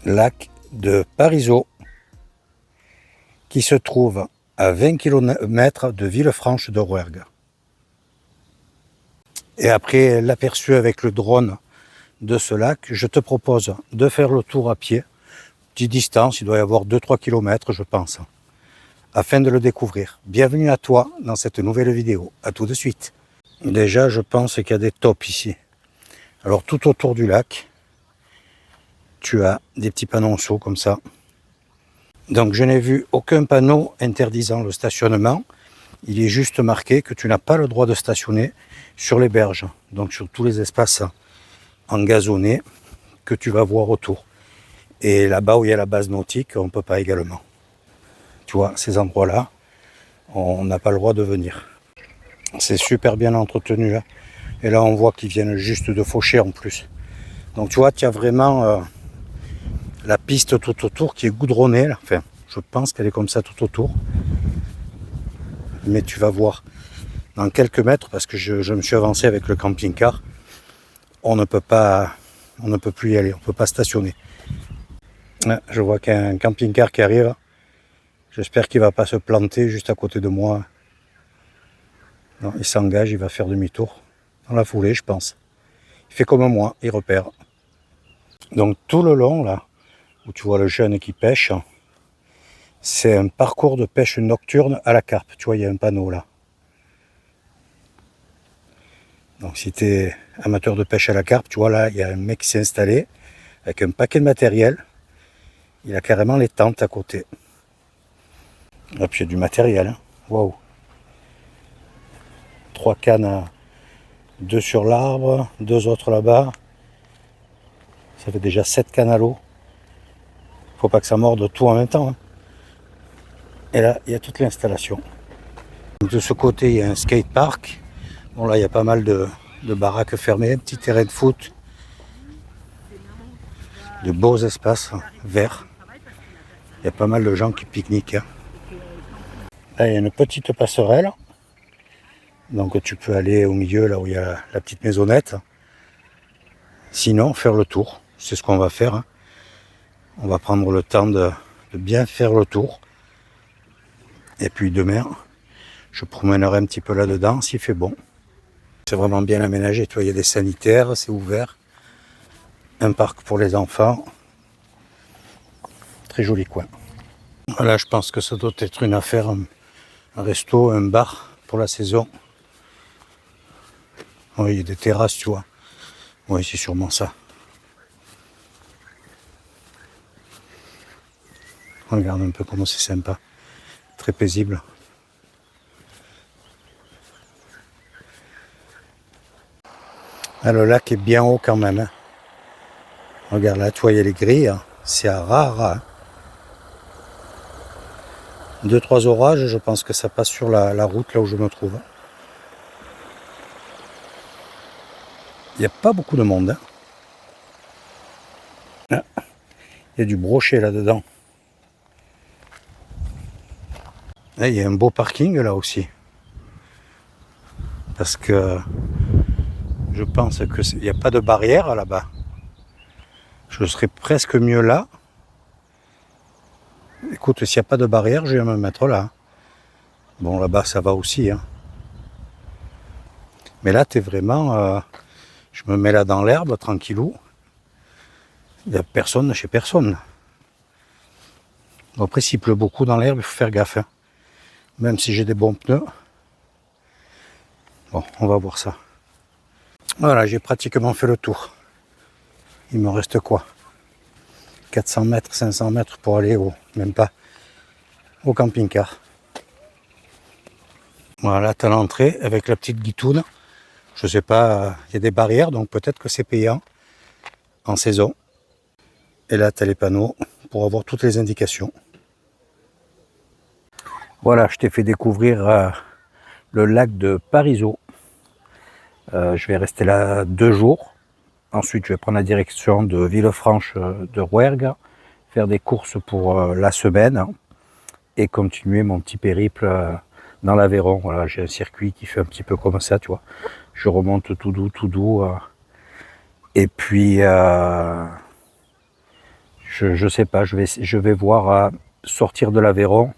Lac de Parisot, qui se trouve à 20 km de Villefranche de Rouergue. Et après l'aperçu avec le drone de ce lac, je te propose de faire le tour à pied, petite distance, il doit y avoir 2-3 km je pense, afin de le découvrir. Bienvenue à toi dans cette nouvelle vidéo, à tout de suite. Déjà je pense qu'il y a des tops ici. Alors tout autour du lac, tu as des petits panonceaux comme ça. Donc je n'ai vu aucun panneau interdisant le stationnement. Il est juste marqué que tu n'as pas le droit de stationner sur les berges, donc sur tous les espaces engazonnés que tu vas voir autour. Et là-bas où il y a la base nautique, on ne peut pas également. Tu vois, ces endroits-là, on n'a pas le droit de venir. C'est super bien entretenu. Hein. Et là, on voit qu'ils viennent juste de faucher en plus. Donc tu vois, tu as vraiment la piste tout autour qui est goudronnée. Là. Enfin, je pense qu'elle est comme ça tout autour. Mais tu vas voir dans quelques mètres, parce que je me suis avancé avec le camping-car, on ne peut plus y aller, on ne peut pas stationner. Je vois qu'il y a un camping-car qui arrive. J'espère qu'il ne va pas se planter juste à côté de moi. Non, il s'engage, il va faire demi-tour dans la foulée, je pense. Il fait comme moi, il repère. Donc tout le long, là, où tu vois le jeune qui pêche, c'est un parcours de pêche nocturne à la carpe. Tu vois, il y a un panneau là. Donc si tu es amateur de pêche à la carpe, tu vois là, il y a un mec qui s'est installé avec un paquet de matériel. Il a carrément les tentes à côté. Et puis il y a du matériel. Hein. Waouh. 3 cannes, 2 sur l'arbre, 2 autres là-bas. Ça fait déjà 7 cannes à l'eau. Faut pas que ça morde tout en même temps. Hein. Et là, il y a toute l'installation. De ce côté, il y a un skatepark. Bon, là, il y a pas mal de baraques fermées, un petit terrain de foot. De beaux espaces verts. Il y a pas mal de gens qui pique-niquent. Hein. Là, il y a une petite passerelle. Donc, tu peux aller au milieu, là où il y a la petite maisonnette. Sinon, faire le tour. C'est ce qu'on va faire. Hein. On va prendre le temps de bien faire le tour. Et puis demain, je promènerai un petit peu là-dedans s'il fait bon. C'est vraiment bien aménagé. Tu vois, il y a des sanitaires, c'est ouvert. Un parc pour les enfants. Très joli coin. Voilà, je pense que ça doit être une affaire, un resto, un bar pour la saison. Oui, il y a des terrasses, tu vois. Oui, c'est sûrement ça. Regarde un peu comment c'est sympa. Très paisible. Ah, le lac est bien haut quand même. Hein. Regarde là, tu vois, il y a les grilles. Hein. C'est à ras. Hein. 2-3 orages, je pense que ça passe sur la route là où je me trouve. Il n'y a pas beaucoup de monde. Hein. Ah, il y a du brochet là-dedans. Ah, il y a un beau parking là aussi. Parce que je pense qu'il n'y a pas de barrière là-bas. Je serais presque mieux là. Écoute, s'il n'y a pas de barrière, je vais me mettre là. Bon, là-bas, ça va aussi. Hein. Mais là, tu es vraiment... je me mets là dans l'herbe, tranquillou. Il n'y a personne chez personne. Bon, après, s'il pleut beaucoup dans l'herbe, il faut faire gaffe. Hein. Même si j'ai des bons pneus. Bon, on va voir ça. Voilà, j'ai pratiquement fait le tour. Il me reste quoi? 400 mètres, 500 mètres pour aller même pas, au camping-car. Voilà, tu as l'entrée avec la petite guitoune. Je sais pas, il y a des barrières, donc peut-être que c'est payant en saison. Et là, tu as les panneaux pour avoir toutes les indications. Voilà, je t'ai fait découvrir le lac de Parisot. Je vais rester là 2 jours. Ensuite, je vais prendre la direction de Villefranche de Rouergue, faire des courses pour la semaine et continuer mon petit périple dans l'Aveyron. Voilà, j'ai un circuit qui fait un petit peu comme ça, tu vois. Je remonte tout doux. Et puis, je sais pas, je vais voir sortir de l'Aveyron,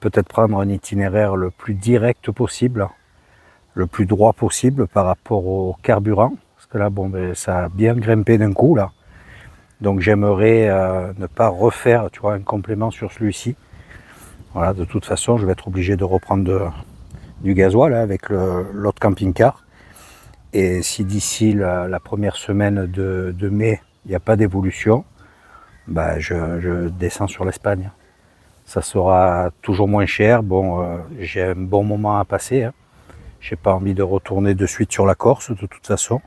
peut-être prendre un itinéraire le plus direct possible, le plus droit possible par rapport au carburant. Parce que là, bon, ben, ça a bien grimpé d'un coup, là. Donc j'aimerais ne pas refaire, tu vois, un complément sur celui-ci. Voilà, de toute façon, je vais être obligé de reprendre du gasoil là, avec l'autre camping-car. Et si d'ici la première semaine de mai, il n'y a pas d'évolution, bah, je descends sur l'Espagne. Ça sera toujours moins cher. Bon, j'ai un bon moment à passer. Hein. Je n'ai pas envie de retourner de suite sur la Corse, de toute façon.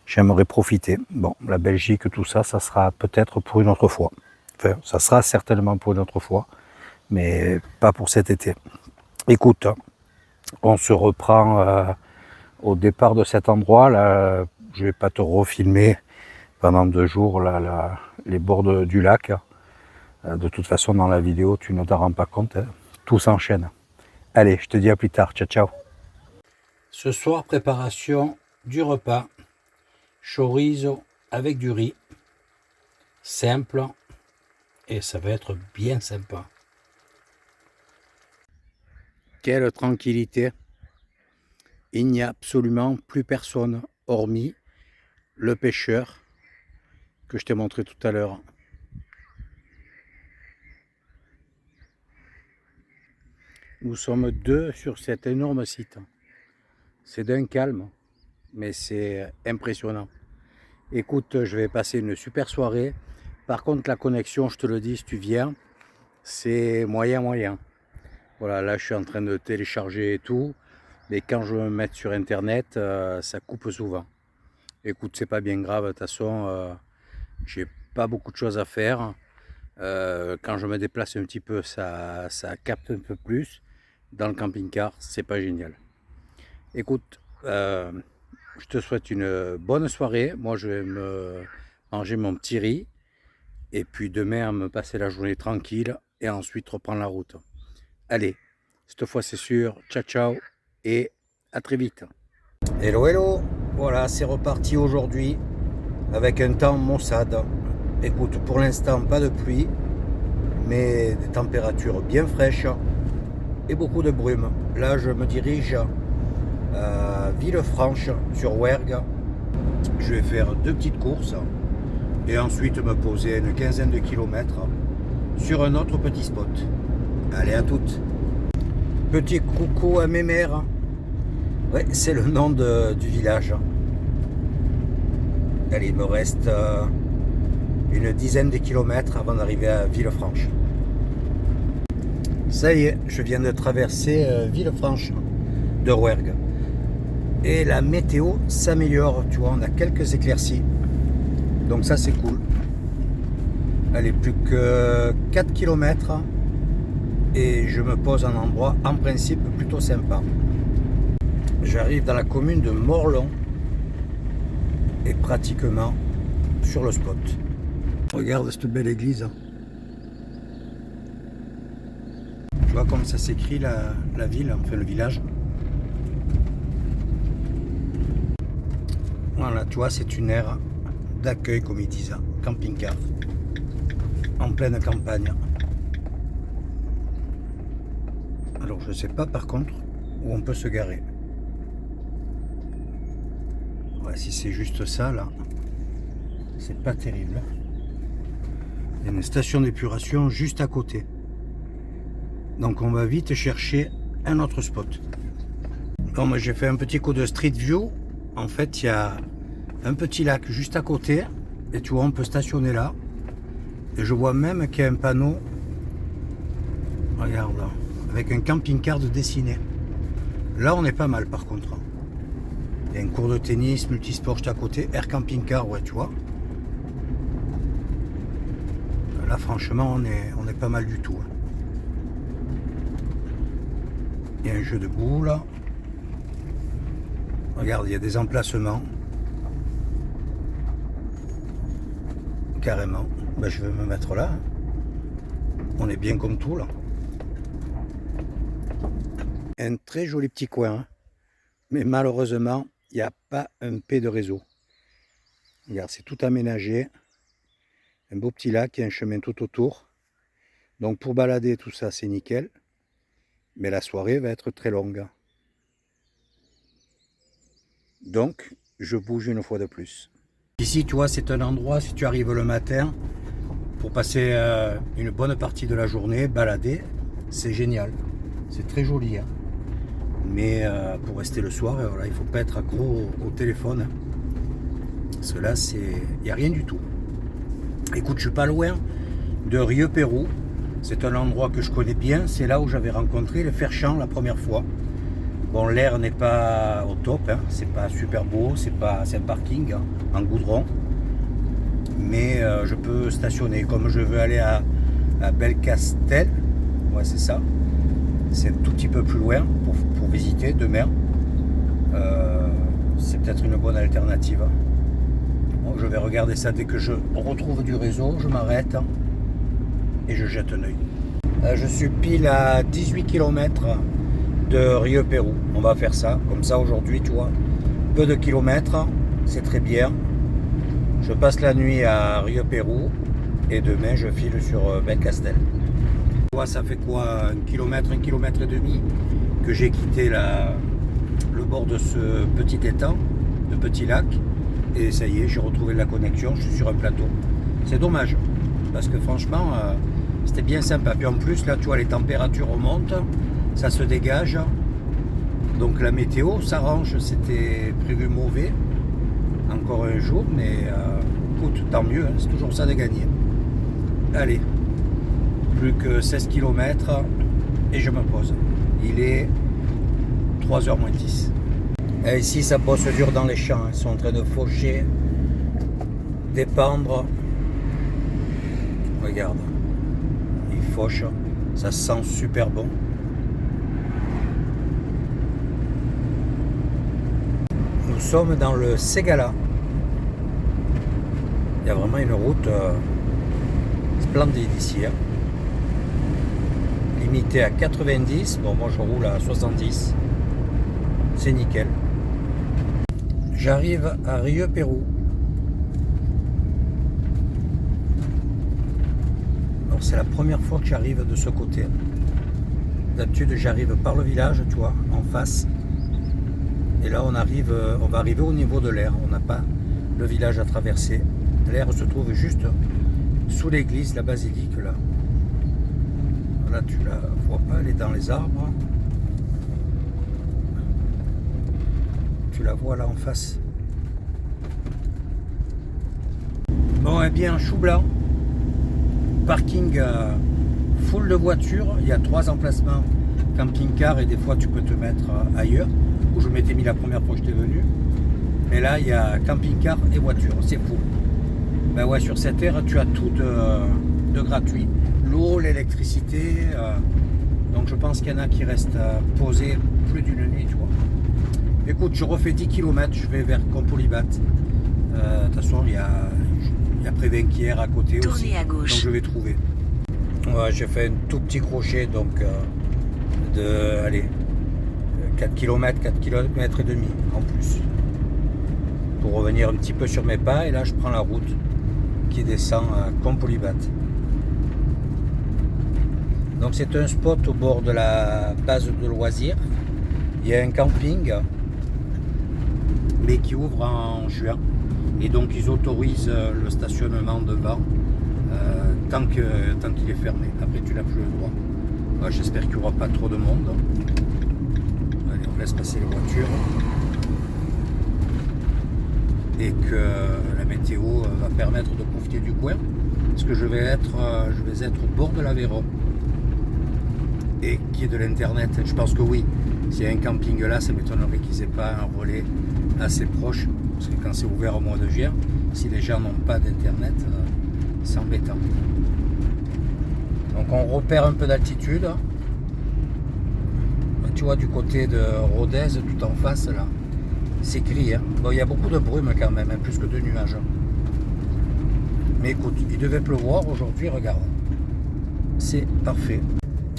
J'aimerais profiter. Bon, la Belgique, tout ça, ça sera peut-être pour une autre fois. Enfin, ça sera certainement pour une autre fois, mais pas pour cet été. Écoute, on se reprend au départ de cet endroit. Là, je vais pas te refilmer pendant 2 jours là, les bords du lac. De toute façon, dans la vidéo, tu ne t'en rends pas compte. Hein. Tout s'enchaîne. Allez, je te dis à plus tard. Ciao, ciao. Ce soir, préparation du repas. Chorizo avec du riz. Simple. Et ça va être bien sympa. Quelle tranquillité. Il n'y a absolument plus personne, hormis le pêcheur que je t'ai montré tout à l'heure. Nous sommes 2 sur cet énorme site. C'est d'un calme, mais c'est impressionnant. Écoute, je vais passer une super soirée. Par contre, la connexion, je te le dis, si tu viens, c'est moyen. Voilà, là, je suis en train de télécharger et tout. Mais quand je veux me mettre sur Internet, ça coupe souvent. Écoute, c'est pas bien grave. De toute façon, j'ai pas beaucoup de choses à faire. Quand je me déplace un petit peu, ça capte un peu plus. Dans le camping-car, c'est pas génial. Écoute, je te souhaite une bonne soirée. Moi, je vais me manger mon petit riz. Et puis demain, me passer la journée tranquille. Et ensuite, reprendre la route. Allez, cette fois, c'est sûr. Ciao, ciao. Et à très vite. Hello. Voilà, c'est reparti aujourd'hui. Avec un temps maussade. Écoute, pour l'instant, pas de pluie, mais des températures bien fraîches et beaucoup de brume. Là, je me dirige à Villefranche, sur Ouergue. Je vais faire 2 petites courses et ensuite me poser à une quinzaine de kilomètres sur un autre petit spot. Allez, à toutes. Petit coucou à mes mères. Ouais, c'est le nom du village. Allez, il me reste une dizaine de kilomètres avant d'arriver à Villefranche. Ça y est, je viens de traverser Villefranche de Rouergue. Et la météo s'améliore, tu vois, on a quelques éclaircies. Donc ça c'est cool. Allez, plus que 4 km et je me pose à un endroit en principe plutôt sympa. J'arrive dans la commune de Morlon et pratiquement sur le spot. Regarde cette belle église. Tu vois comme ça s'écrit la ville, enfin le village. Voilà, tu vois, c'est une aire d'accueil, comme ils disent, camping-car, en pleine campagne. Alors, je ne sais pas par contre où on peut se garer. Ouais, si c'est juste ça, là, c'est pas terrible. Il y a une station d'épuration juste à côté. Donc, on va vite chercher un autre spot. Comme j'ai fait un petit coup de Street View, en fait, il y a un petit lac juste à côté. Et tu vois, on peut stationner là. Et je vois même qu'il y a un panneau. Regarde, avec un camping-car de dessiné. Là, on est pas mal par contre. Il y a une cour de tennis, multisport juste à côté. Air camping-car, ouais, tu vois. Là, franchement, on est pas mal du tout. Il y a un jeu de boules. Regarde, il y a des emplacements. Carrément. Ben, je vais me mettre là. On est bien comme tout là. Un très joli petit coin. Hein. Mais malheureusement, il n'y a pas un P de réseau. Regarde, c'est tout aménagé. Un beau petit lac et un chemin tout autour. Donc pour balader tout ça, c'est nickel. Mais la soirée va être très longue. Donc, je bouge une fois de plus. Ici, tu vois, c'est un endroit, si tu arrives le matin, pour passer une bonne partie de la journée, balader, c'est génial. C'est très joli. Hein. Mais pour rester le soir, voilà, il ne faut pas être accro au téléphone. Hein. Parce que là, il n'y a rien du tout. Écoute, je suis pas loin de Rieux-Pérou. C'est un endroit que je connais bien. C'est là où j'avais rencontré le Fer-Champ la première fois. Bon, l'air n'est pas au top, hein. C'est pas super beau, c'est un parking hein, en goudron. Mais je peux stationner. Comme je veux aller à Belcastel, ouais c'est ça. C'est un tout petit peu plus loin pour visiter demain. C'est peut-être une bonne alternative. Bon, je vais regarder ça dès que je retrouve du réseau. Je m'arrête hein, et je jette un œil. Je suis pile à 18 km de Rieux-Pérou. On va faire ça, comme ça aujourd'hui, tu vois. Peu de kilomètres, c'est très bien. Je passe la nuit à Rieux-Pérou et demain je file sur Belcastel. Ça fait quoi, 1 km et demi que j'ai quitté le bord de ce petit étang, de petit lac. Et ça y est, j'ai retrouvé la connexion, je suis sur un plateau. C'est dommage, parce que franchement, c'était bien sympa. Puis en plus, là, tu vois, les températures remontent, ça se dégage. Donc la météo s'arrange, c'était prévu mauvais, encore un jour, mais écoute, tant mieux, hein, c'est toujours ça de gagner. Allez, plus que 16 km et je me pose. Il est 3h moins 10. Et ici, ça bosse dur dans les champs, ils sont en train de faucher, d'épandre. Regarde, ils fauchent, ça sent super bon. Nous sommes dans le Ségala. Il y a vraiment une route splendide ici. Hein. Limitée à 90. Bon, moi je roule à 70. C'est nickel. J'arrive à Rieux-Pérou. Alors c'est la première fois que j'arrive de ce côté. D'habitude j'arrive par le village, tu vois, en face. Et là on va arriver au niveau de l'aire. On n'a pas le village à traverser. L'aire se trouve juste sous l'église, la basilique là. Là tu la vois pas, elle est dans les arbres. Tu la vois là en face. Bon, eh bien, chou blanc. Parking full de voitures. Il y a 3 emplacements camping-car et des fois tu peux te mettre ailleurs. Où je m'étais mis la première fois que j'étais venu. Mais là, il y a camping-car et voiture. C'est fou. Ben ouais, sur cette aire, tu as tout de gratuit. L'eau, l'électricité. Donc je pense qu'il y en a qui restent posés plus d'une nuit, tu vois. Écoute, je refais 10 km, je vais vers Compolibat. De toute façon, il y a Prévenquières à côté aussi. Tournez à gauche. Donc je vais trouver. Ouais, j'ai fait un tout petit crochet donc de 4 km, 4 km et demi en plus. Pour revenir un petit peu sur mes pas. Et là, je prends la route qui descend à Compolibat. Donc c'est un spot au bord de la base de loisirs. Il y a un camping, mais qui ouvre en juin. Et donc ils autorisent le stationnement devant tant qu'il est fermé. Après tu n'as plus le droit. Ouais, j'espère qu'il n'y aura pas trop de monde. Allez, on laisse passer les voitures. Et que la météo va permettre de profiter du coin. Parce que je vais être au bord de l'Aveyron. Et qu'il y ait de l'internet. Je pense que oui. S'il y a un camping là, ça m'étonnerait qu'ils n'aient pas un relais assez proche. Parce que quand c'est ouvert au mois de juin, si les gens n'ont pas d'internet, c'est embêtant. Donc on repère un peu d'altitude. Tu vois, du côté de Rodez, tout en face là, c'est gris. Hein. Bon, il y a beaucoup de brume quand même, hein, plus que de nuages. Mais écoute, il devait pleuvoir aujourd'hui, regarde. C'est parfait.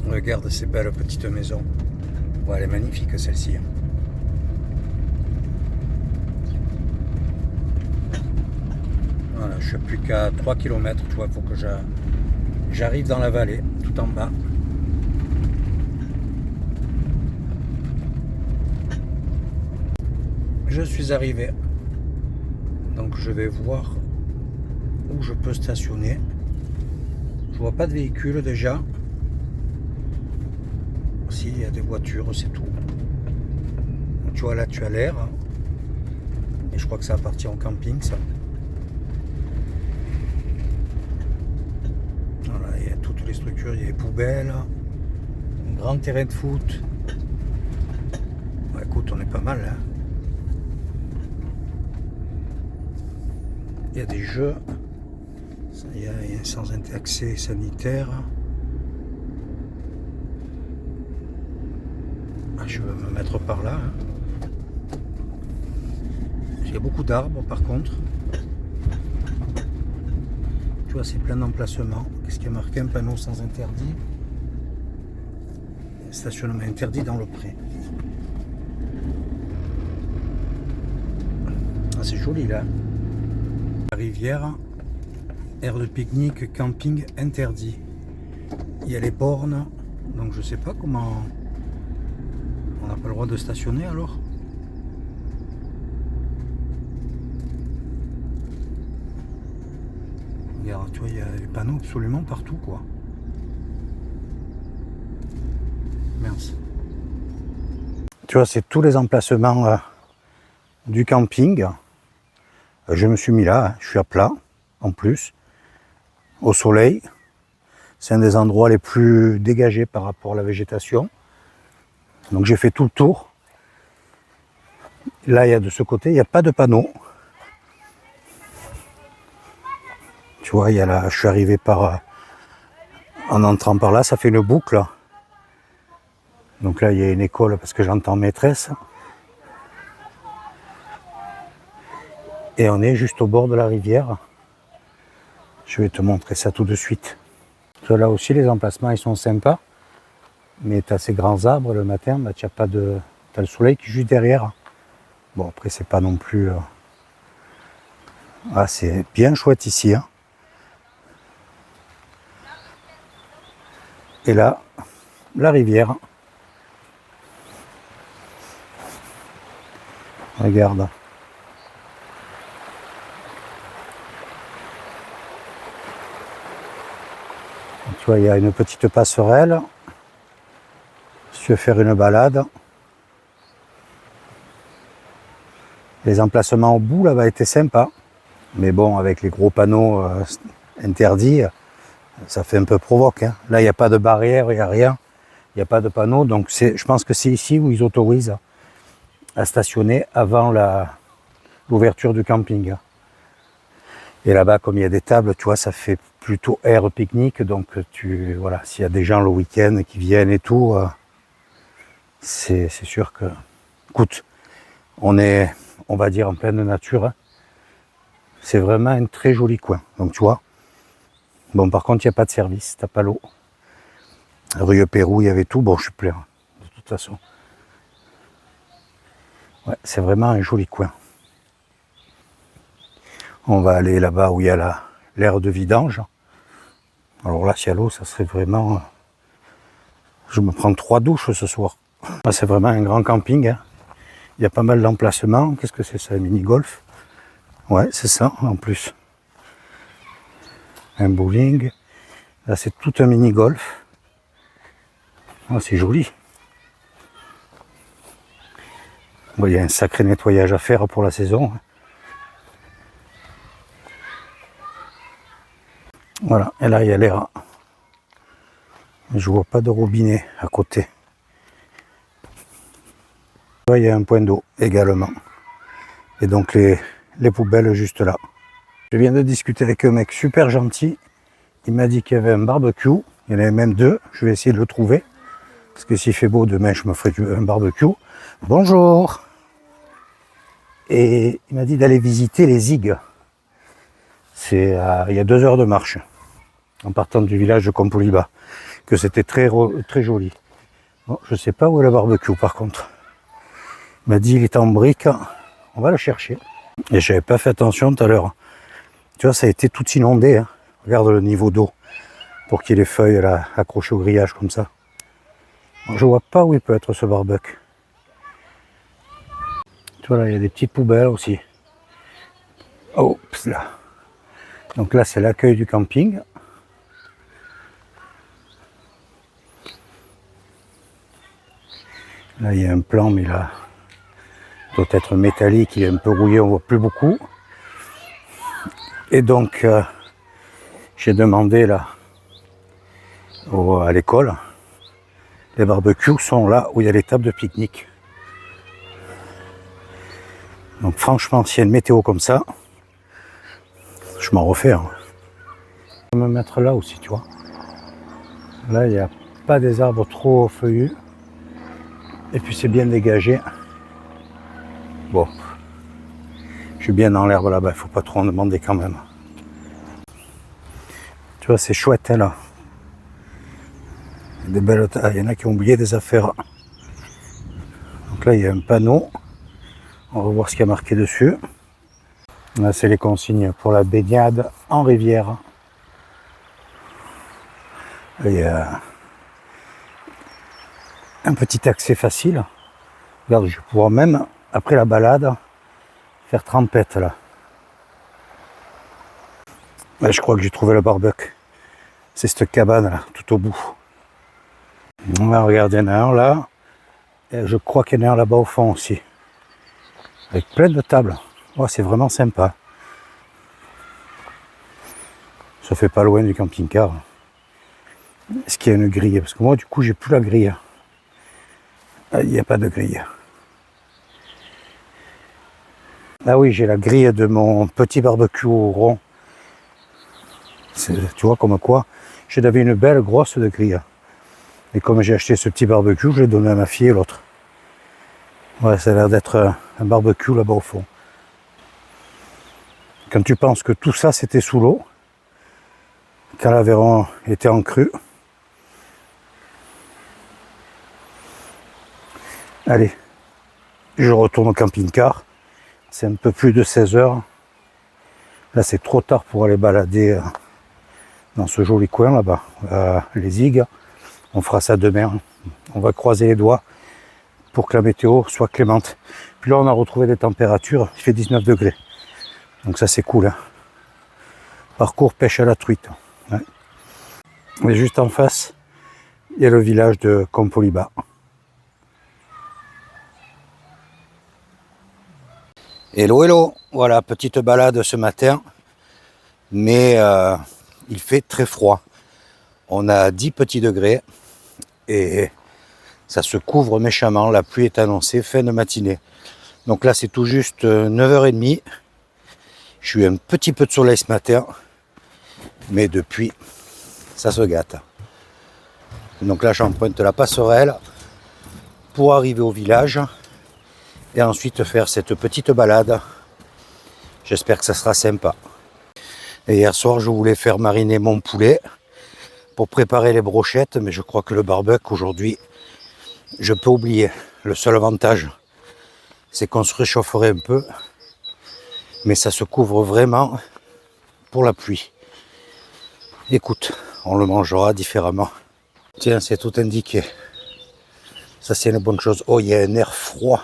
Regarde ces belles petites maisons. Ouais, elle est magnifique celle-ci. Voilà, je suis plus qu'à 3 km, tu vois, il faut que j'arrive dans la vallée, tout en bas. Je suis arrivé. Donc je vais voir où je peux stationner. Je vois pas de véhicule déjà. Si, il y a des voitures, c'est tout. Donc, tu vois, là tu as l'air. Et je crois que ça appartient au camping, ça. Voilà, il y a toutes les structures, il y a les poubelles, un grand terrain de foot. Bah, écoute, on est pas mal là. Il y a des jeux, il y a un sans accès sanitaire. Ah, je vais me mettre par là. Hein. Il y a beaucoup d'arbres par contre. Tu vois, c'est plein d'emplacements. Qu'est-ce qui a marqué? Un panneau sans interdit. Stationnement interdit dans le pré. Ah, c'est joli là. La rivière, aire de pique-nique, camping interdit. Il y a les bornes, donc je sais pas comment. On n'a pas le droit de stationner alors? Regarde, tu vois, il y a des panneaux absolument partout quoi. Merci. Tu vois, c'est tous les emplacements du camping. Je me suis mis là, hein. Je suis à plat en plus, au soleil. C'est un des endroits les plus dégagés par rapport à la végétation. Donc j'ai fait tout le tour. Là, il y a de ce côté, il n'y a pas de panneau. Tu vois, il y a là, je suis arrivé par en entrant par là, ça fait une boucle. Donc là, il y a une école parce que j'entends maîtresse. Et on est juste au bord de la rivière. Je vais te montrer ça tout de suite. Tu vois, là aussi, les emplacements, ils sont sympas. Mais tu as ces grands arbres le matin, bah, tu n'as pas de. Tu as le soleil qui est juste derrière. Bon, après, c'est pas non plus. Ah, c'est bien chouette ici. Hein. Et là, la rivière. Regarde. Tu vois, il y a une petite passerelle. Si tu veux faire une balade. Les emplacements au bout là-bas étaient sympas. Mais bon, avec les gros panneaux interdits, ça fait un peu provoque. Hein. Là, il n'y a pas de barrière, il n'y a rien. Il n'y a pas de panneau. Donc je pense que c'est ici où ils autorisent à stationner avant l'ouverture du camping. Et là-bas, comme il y a des tables, tu vois, ça fait plutôt air pique-nique. Donc, voilà, s'il y a des gens le week-end qui viennent et tout, c'est sûr que, écoute, on est, on va dire, en pleine nature. Hein. C'est vraiment un très joli coin. Donc, tu vois, bon, par contre, il n'y a pas de service, t'as pas l'eau. Rue Pérou, il y avait tout. Bon, je suis plein, de toute façon. Ouais, c'est vraiment un joli coin. On va aller là-bas où il y a l'aire de vidange. Alors là, s'il y a l'eau, ça serait vraiment... Je me prends 3 douches ce soir. C'est vraiment un grand camping. Hein. Il y a pas mal d'emplacements. Qu'est-ce que c'est ça, un mini-golf? Ouais, c'est ça, en plus. Un bowling. Là, c'est tout un mini-golf. Oh, c'est joli. Bon, il y a un sacré nettoyage à faire pour la saison. Voilà, et là il y a l'air. Je vois pas de robinet à côté. Là, il y a un point d'eau également. Et donc les poubelles juste là. Je viens de discuter avec un mec super gentil. Il m'a dit qu'il y avait un barbecue. Il y en avait même 2. Je vais essayer de le trouver. Parce que s'il fait beau demain, je me ferai un barbecue. Bonjour. Et il m'a dit d'aller visiter les Zigues. Il y a 2 heures de marche. En partant du village de Compoliba, que c'était très joli. Bon, je ne sais pas où est le barbecue par contre. Il m'a dit il est en brique, on va le chercher. Et je n'avais pas fait attention tout à l'heure. Tu vois, ça a été tout inondé. Hein. Regarde le niveau d'eau pour qu'il y ait les feuilles là, accrochées au grillage comme ça. Bon, je vois pas où il peut être ce barbecue. Tu vois là, il y a des petites poubelles aussi. Oh, là. Donc là, c'est l'accueil du camping. Là, il y a un plan, mais là, il doit être métallique, il est un peu rouillé, on ne voit plus beaucoup. Et donc, j'ai demandé là, à l'école, les barbecues sont là où il y a les tables de pique-nique. Donc franchement, s'il y a une météo comme ça, je m'en refais. Hein. Je vais me mettre là aussi, tu vois. Là, il n'y a pas des arbres trop feuillus. Et puis c'est bien dégagé. Bon, je suis bien dans l'herbe là-bas, il ne faut pas trop en demander quand même. Tu vois, c'est chouette hein, là. Des belles... Ah, il y en a qui ont oublié des affaires. Donc là, il y a un panneau. On va voir ce qu'il y a marqué dessus. Là, c'est les consignes pour la baignade en rivière. Là, il y a un petit accès facile. Regarde, je vais pouvoir même, après la balade, faire trempette là. Là, je crois que j'ai trouvé le barbecue. C'est cette cabane là, tout au bout. Là, regarde, il y en a un là. Et je crois qu'il y en a un là-bas au fond aussi. Avec plein de tables. Oh, c'est vraiment sympa. Ça fait pas loin du camping-car. Est-ce qu'il y a une grille? Parce que moi, du coup, j'ai plus la grille. Ah, il n'y a pas de grille. Ah oui, j'ai la grille de mon petit barbecue au rond. Tu vois, comme quoi, j'avais une belle grosse de grille. Et comme j'ai acheté ce petit barbecue, je l'ai donné à ma fille et l'autre. Ouais, ça a l'air d'être un barbecue là-bas au fond. Quand tu penses que tout ça, c'était sous l'eau, quand l'Aveyron était en crue. Allez, je retourne au camping-car. C'est un peu plus de 16 heures. Là, c'est trop tard pour aller balader dans ce joli coin là-bas, les Zigues. On fera ça demain. On va croiser les doigts pour que la météo soit clémente. Puis là, on a retrouvé des températures. Il fait 19 degrés. Donc ça, c'est cool. Hein. Parcours pêche à la truite. Ouais. Et juste en face, il y a le village de Compoliba. Hello, hello. Voilà, petite balade ce matin. Mais il fait très froid. On a 10 petits degrés. Et ça se couvre méchamment. La pluie est annoncée fin de matinée. Donc là, c'est tout juste 9h30. Je suis un petit peu de soleil ce matin. Mais depuis, ça se gâte. Donc là, j'emprunte la passerelle pour arriver au village. Et ensuite faire cette petite balade. J'espère que ça sera sympa. Et hier soir, je voulais faire mariner mon poulet pour préparer les brochettes, mais je crois que le barbecue aujourd'hui, je peux oublier. Le seul avantage, c'est qu'on se réchaufferait un peu, mais ça se couvre vraiment pour la pluie. Écoute, on le mangera différemment. Tiens, c'est tout indiqué. Ça, c'est une bonne chose. Oh, il y a un air froid.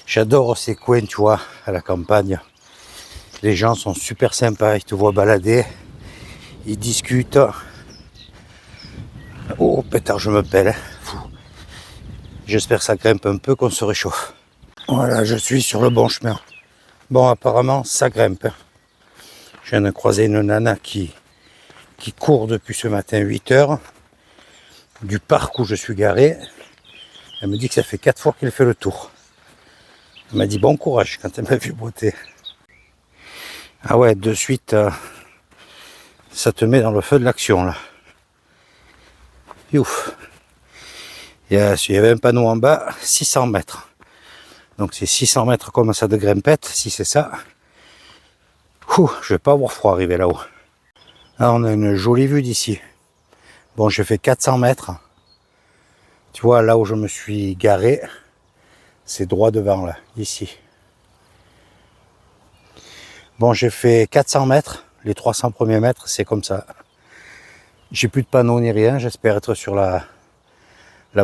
J'adore ces coins, tu vois, à la campagne. Les gens sont super sympas, ils te voient balader, ils discutent. Oh, pétard, je me pèle. Fou. J'espère que ça grimpe un peu, qu'on se réchauffe. Voilà, je suis sur le bon chemin. Bon, apparemment, ça grimpe. Je viens de croiser une nana qui court depuis ce matin 8h du parc où je suis garé. Elle me dit que ça fait 4 fois qu'elle fait le tour. Elle m'a dit bon courage quand elle m'a vu botter. Ah ouais, de suite, ça te met dans le feu de l'action là. Ouf. Il y avait un panneau en bas, 600 mètres. Donc c'est 600 mètres comme ça de grimpette, si c'est ça. Ouh, je vais pas avoir froid arriver là-haut. Là, on a une jolie vue d'ici. Bon, j'ai fait 400 mètres. Tu vois, là où je me suis garé, c'est droit devant là, ici. Bon, j'ai fait 400 mètres. Les 300 premiers mètres, c'est comme ça. J'ai plus de panneau ni rien. J'espère être sur la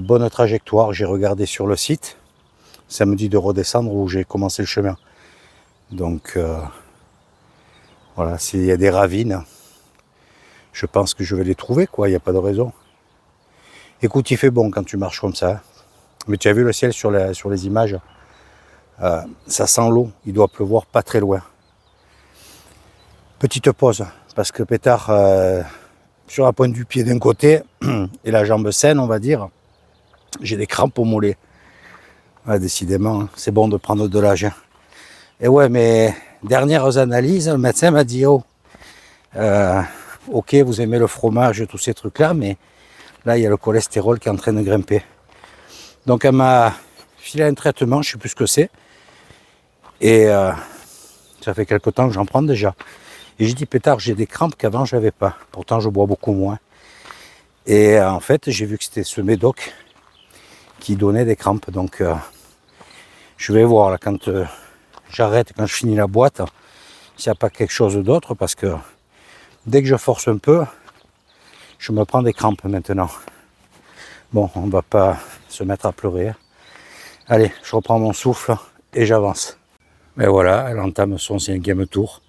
bonne trajectoire. J'ai regardé sur le site. Ça me dit de redescendre où j'ai commencé le chemin. Donc, voilà, s'il y a des ravines, je pense que je vais les trouver, quoi. Il n'y a pas de raison. Écoute, il fait bon quand tu marches comme ça. Mais tu as vu le ciel sur les images. Ça sent l'eau. Il doit pleuvoir pas très loin. Petite pause, parce que pétard, sur la pointe du pied d'un côté, et la jambe saine, on va dire, j'ai des crampes au mollet. Ouais, décidément, hein, c'est bon de prendre de l'âge. Et ouais, mais dernières analyses, le médecin m'a dit, oh, ok, vous aimez le fromage et tous ces trucs-là, mais là, il y a le cholestérol qui est en train de grimper. Donc, elle m'a filé un traitement, je ne sais plus ce que c'est. Et ça fait quelque temps que j'en prends déjà. Et j'ai dit, pétard, j'ai des crampes qu'avant, je n'avais pas. Pourtant, je bois beaucoup moins. Et en fait, j'ai vu que c'était ce médoc qui donnait des crampes. Donc, je vais voir là, quand j'arrête, quand je finis la boîte, s'il n'y a pas quelque chose d'autre. Parce que dès que je force un peu, je me prends des crampes maintenant. Bon, on ne va pas se mettre à pleurer. Allez, je reprends mon souffle et j'avance. Mais voilà, elle entame son 5e tour.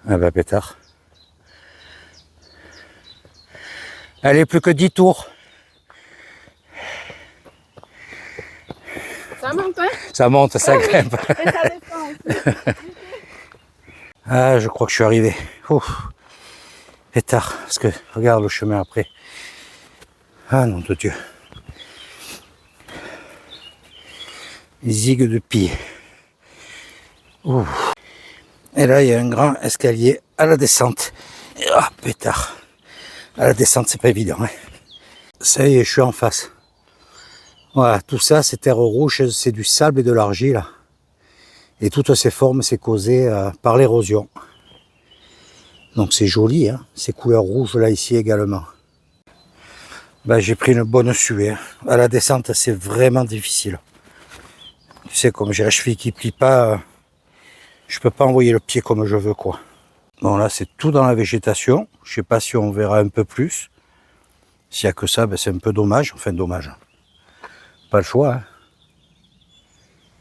Ah bah pétard. Allez, plus que 10 tours. Ça monte, hein? Ça monte, ça grimpe. Et ça descend aussi. Ah, je crois que je suis arrivé. Ouf. Pétard, parce que regarde le chemin après. Ah nom de Dieu. Zigue de pied. Ouf. Et là, il y a un grand escalier à la descente. Ah, pétard. À la descente, c'est pas évident. Hein. Ça y est, je suis en face. Voilà, tout ça, c'est terre rouge, c'est du sable et de l'argile. Et toutes ces formes, c'est causé par l'érosion. Donc c'est joli, hein, ces couleurs rouges là, ici également. Ben, j'ai pris une bonne suée. À la descente, c'est vraiment difficile. Tu sais, comme j'ai la cheville qui plie pas, je peux pas envoyer le pied comme je veux, quoi. Bon, là, c'est tout dans la végétation. Je sais pas si on verra un peu plus. S'il n'y a que ça, ben c'est un peu dommage. Enfin, dommage. Pas le choix. Hein.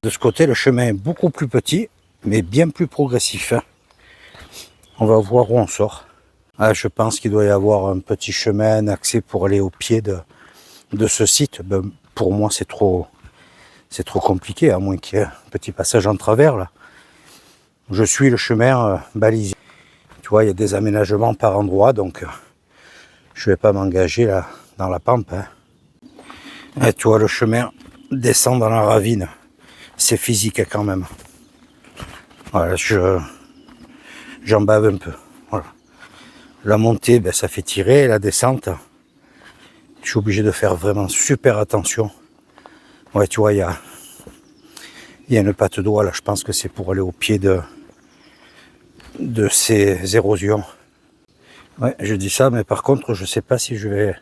De ce côté, le chemin est beaucoup plus petit, mais bien plus progressif. Hein. On va voir où on sort. Ah, je pense qu'il doit y avoir un petit chemin, un accès pour aller au pied de ce site. Ben, pour moi, c'est trop compliqué, à moins qu'il y ait un petit passage en travers. Là. Je suis le chemin balisé. Tu vois, il y a des aménagements par endroits, donc je ne vais pas m'engager là dans la pampe. Hein. Et tu vois, le chemin descend dans la ravine. C'est physique quand même. Voilà, j'en bave un peu. Voilà. La montée, ben, ça fait tirer. La descente, je suis obligé de faire vraiment super attention. Ouais, tu vois, il y a une patte d'eau là. Je pense que c'est pour aller au pied de ces érosions. Ouais, je dis ça, mais par contre, je sais pas si je vais...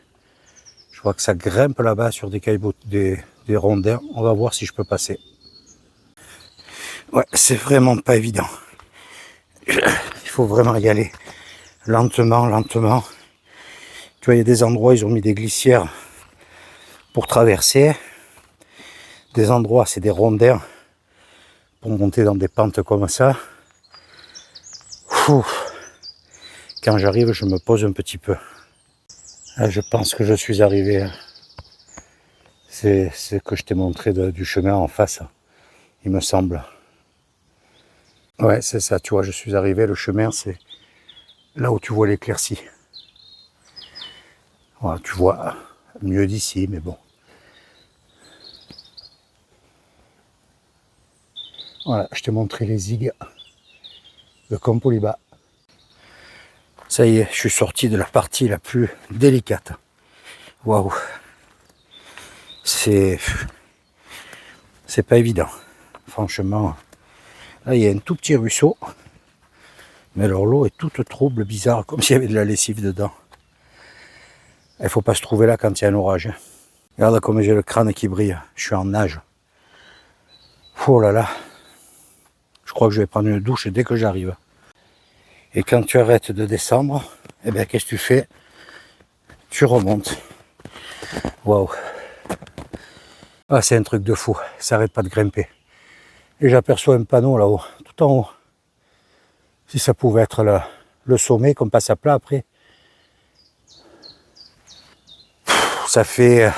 Je vois que ça grimpe là-bas sur des cailloux, des rondins. On va voir si je peux passer. Ouais, c'est vraiment pas évident. Il faut vraiment y aller lentement, lentement. Tu vois, il y a des endroits, ils ont mis des glissières pour traverser. Des endroits, c'est des rondins pour monter dans des pentes comme ça. Quand j'arrive, je me pose un petit peu. Là, je pense que je suis arrivé. C'est ce que je t'ai montré du chemin en face, il me semble. Ouais, c'est ça, tu vois, je suis arrivé. Le chemin, c'est là où tu vois l'éclaircie. Voilà, tu vois mieux d'ici, mais bon. Voilà, je t'ai montré les zigues de Compoliba. Ça y est, je suis sorti de la partie la plus délicate. Waouh. C'est pas évident. Franchement, là, il y a un tout petit ruisseau. Mais alors l'eau est toute trouble, bizarre, comme s'il y avait de la lessive dedans. Il ne faut pas se trouver là quand il y a un orage. Regarde comme j'ai le crâne qui brille. Je suis en nage. Oh là là. Je crois que je vais prendre une douche dès que j'arrive. Et quand tu arrêtes de descendre, eh bien, qu'est-ce que tu fais? Tu remontes. Waouh. Ah, c'est un truc de fou. Ça n'arrête pas de grimper. Et j'aperçois un panneau là-haut, tout en haut. Si ça pouvait être le sommet qu'on passe à plat après. Ça fait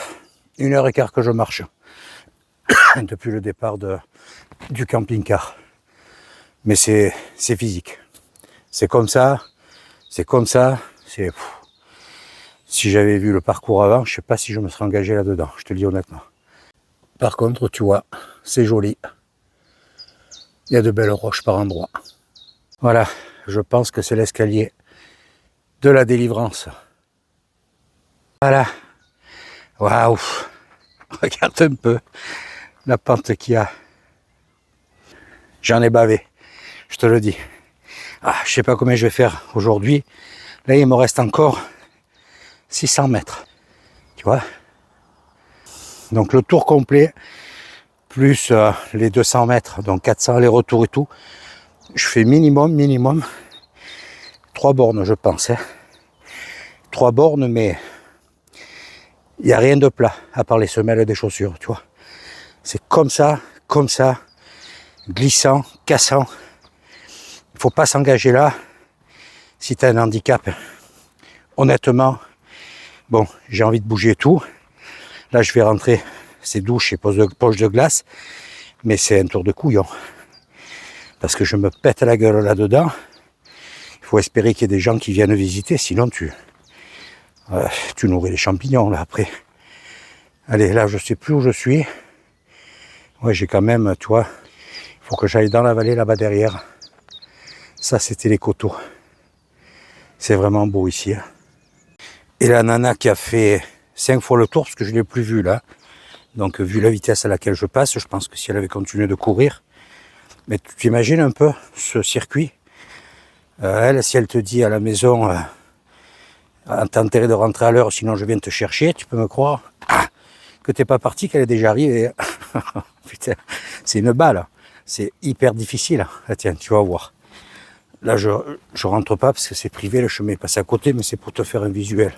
1h15 que je marche. Depuis le départ du camping-car. Mais c'est physique. C'est comme ça. C'est comme ça. Si j'avais vu le parcours avant, je ne sais pas si je me serais engagé là-dedans. Je te le dis honnêtement. Par contre, tu vois, c'est joli. Il y a de belles roches par endroits. Voilà, je pense que c'est l'escalier de la délivrance. Voilà. Waouh. Regarde un peu la pente qu'il y a. J'en ai bavé, je te le dis. Ah, je sais pas combien je vais faire aujourd'hui. Là, il me reste encore 600 mètres. Tu vois? Donc le tour complet, plus les 200 mètres, donc 400 aller-retour et tout. Je fais minimum 3 bornes, je pense. Hein. 3 bornes, mais il n'y a rien de plat, à part les semelles des chaussures, tu vois. C'est comme ça, glissant, cassant. Il ne faut pas s'engager là si tu as un handicap. Honnêtement, bon, j'ai envie de bouger tout. Là, je vais rentrer, c'est douche et poche de glace, mais c'est un tour de couillon. Parce que je me pète la gueule là-dedans. Il faut espérer qu'il y ait des gens qui viennent visiter, sinon tu nourris les champignons là après. Allez, là, je sais plus où je suis. Ouais, j'ai quand même, tu vois, il faut que j'aille dans la vallée là-bas derrière. Ça, c'était les coteaux. C'est vraiment beau ici. Hein. Et la nana qui a fait 5 fois le tour, parce que je ne l'ai plus vue là. Donc, vu la vitesse à laquelle je passe, je pense que si elle avait continué de courir. Mais tu t'imagines un peu ce circuit. Elle, si elle te dit à la maison, t'as intérêt de rentrer à l'heure, sinon je viens te chercher, tu peux me croire que t'es pas parti, qu'elle est déjà arrivée. Putain, c'est une balle. C'est hyper difficile. Là, tiens, tu vas voir. Là, je rentre pas parce que c'est privé, le chemin est passé à côté, mais c'est pour te faire un visuel.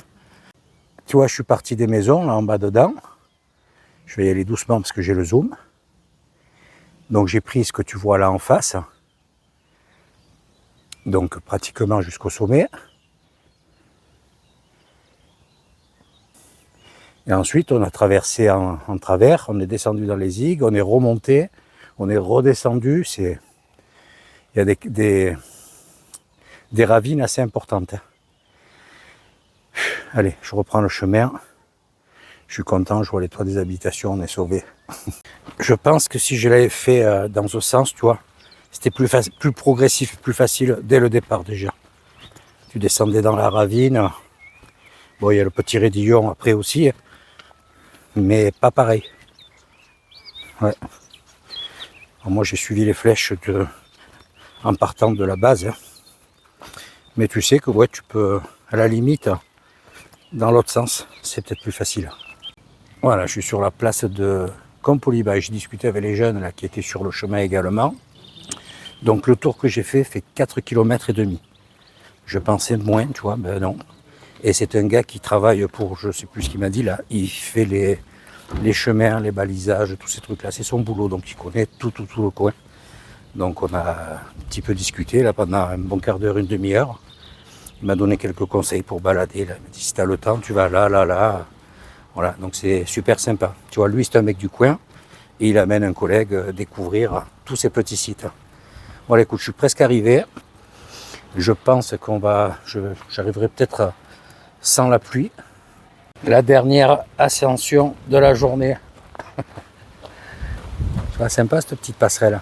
Tu vois, je suis parti des maisons, là en bas dedans. Je vais y aller doucement parce que j'ai le zoom. Donc j'ai pris ce que tu vois là en face. Donc pratiquement jusqu'au sommet. Et ensuite, on a traversé en travers, on est descendu dans les Igues, on est remonté, on est redescendu. Il y a des ravines assez importantes. Allez, je reprends le chemin. Je suis content, je vois les toits des habitations, on est sauvés. Je pense que si je l'avais fait dans ce sens, tu vois, c'était plus progressif, plus facile dès le départ déjà. Tu descendais dans la ravine. Bon, il y a le petit raidillon après aussi, mais pas pareil. Ouais. Alors moi, j'ai suivi les flèches en partant de la base. Mais tu sais que ouais, tu peux, à la limite, dans l'autre sens, c'est peut-être plus facile. Voilà, je suis sur la place de Compoliba. J'ai discuté avec les jeunes là, qui étaient sur le chemin également. Donc le tour que j'ai fait 4 km et demi. Je pensais moins, tu vois, ben non. Et c'est un gars qui travaille pour, je sais plus ce qu'il m'a dit là, il fait les chemins, les balisages, tous ces trucs là. C'est son boulot, donc il connaît tout le coin. Donc on a un petit peu discuté là pendant un bon quart d'heure, une demi-heure. Il m'a donné quelques conseils pour balader. Là. Il m'a dit si tu as le temps, tu vas là. Voilà, donc c'est super sympa. Tu vois, lui c'est un mec du coin et il amène un collègue découvrir tous ces petits sites. Voilà, écoute, je suis presque arrivé. Je pense j'arriverai peut-être sans la pluie. La dernière ascension de la journée. C'est sympa cette petite passerelle.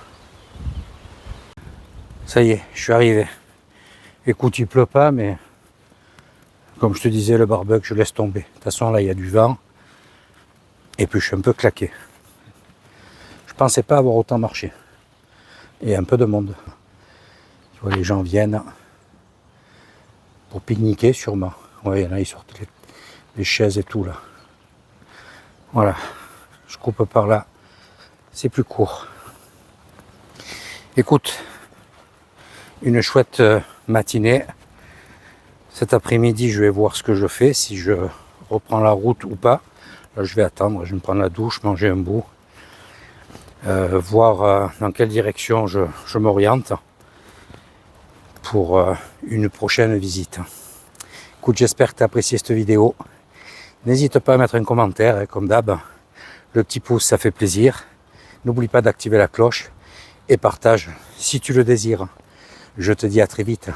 Ça y est, je suis arrivé. Écoute, il pleut pas, mais comme je te disais, le barbecue, je laisse tomber. De toute façon, là, il y a du vent. Et puis, je suis un peu claqué. Je pensais pas avoir autant marché. Et un peu de monde. Tu vois, les gens viennent pour pique-niquer, sûrement. Ouais, il y en a, ils sortent les chaises et tout, là. Voilà. Je coupe par là. C'est plus court. Écoute, une chouette matinée. Cet après-midi, je vais voir ce que je fais, si je reprends la route ou pas. Là, je vais attendre, je vais me prendre la douche, manger un bout, voir dans quelle direction je m'oriente pour une prochaine visite. Écoute, j'espère que tu as apprécié cette vidéo. N'hésite pas à mettre un commentaire, comme d'hab. Le petit pouce, ça fait plaisir. N'oublie pas d'activer la cloche et partage si tu le désires. Je te dis à très vite.